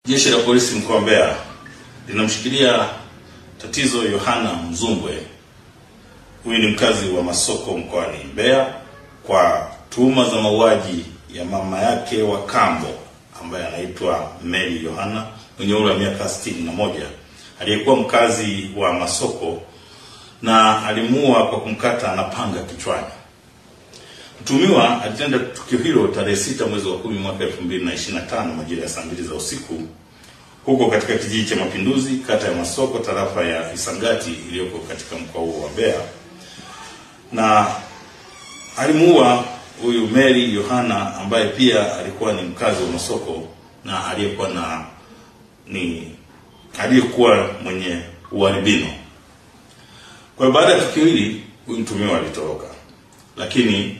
Jeshi la polisi mkoa wa Mbeya linamshikilia Tatizo Yohana Mzumbwe. Huyu ni mkazi wa Masoko mkoani Mbeya kwa tuhuma za mauaji ya mama yake wa kambo ambaye anaitwa Mary Yohana mwenye umri wa miaka 61, aliyekuwa mkazi wa Masoko, na alimuua kwa kumkata na panga kichwani. Mtuhumiwa alitenda tukio hilo tarehe 6 mwezi wa 10 mwaka 2025 majira ya saa 2 za usiku huko katika kijiji cha Mapinduzi, kata ya Masoko, tarafa ya Isangati iliyoko katika mkoa wa Mbeya. Na alimuua huyu Mary Yohana ambaye pia alikuwa ni mkazi wa Masoko na aliyekuwa mwenye ualbino. Kwa hiyo baada ya tukio hili huyu mtuhumiwa alitoroka. Lakini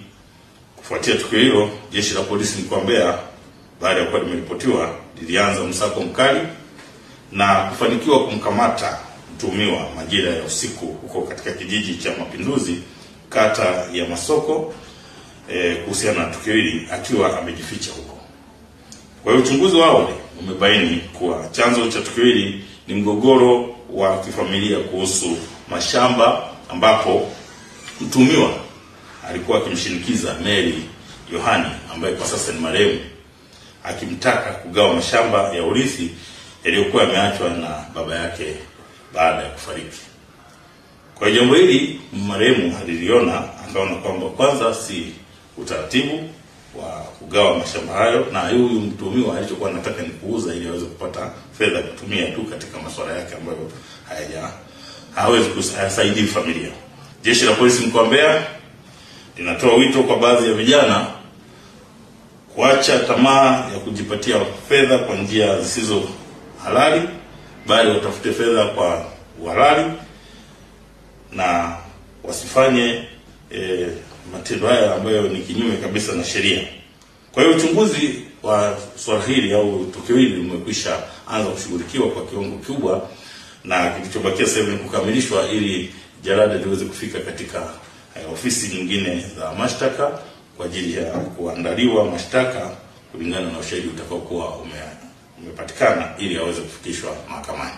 kufuatia tukio hilo, jeshi la polisi mkoa wa Mbeya baada ya kuwa limeripotiwa lilianza msako mkali na kufanikiwa kumkamata mtuhumiwa majira ya usiku huko katika kijiji cha Mapinduzi, kata ya Masoko, kuhusiana na tukio hili akiwa amejificha huko. Kwa hiyo uchunguzi wa awali umebaini kuwa chanzo cha tukio hili ni mgogoro wa kifamilia kuhusu mashamba, ambapo mtuhumiwa alikuwa akimshinikiza Mary Yohana ambaye kwa sasa ni marehemu, akimtaka kugawa mashamba ya urithi yaliyokuwa yameachwa na baba yake baada ya kufariki. Kwa jambo hili marehemu aliliona, akaona kwamba kwanza si utaratibu wa kugawa mashamba hayo, na huyu mtuhumiwa alichokuwa anataka ni kuuza ili aweze kupata fedha kutumia tu katika masuala yake ambayo hawezi kusaidia familia. Jeshi la polisi mkoa wa Mbeya linatoa wito kwa baadhi ya vijana kuacha tamaa ya kujipatia fedha kwa njia zisizo halali, bali watafute fedha kwa uhalali na wasifanye matendo haya ambayo ni kinyume kabisa na sheria. Kwa hiyo uchunguzi wa swala hili au tukio hili umekwisha anza kushughulikiwa kwa kiwango kikubwa, na kilichobakia sasa ni kukamilishwa ili jalada liweze kufika katika ofisi nyingine za mashtaka kwa ajili ya kuandaliwa mashtaka kulingana na ushahidi utakaokuwa umepatikana ili aweze kufikishwa mahakamani.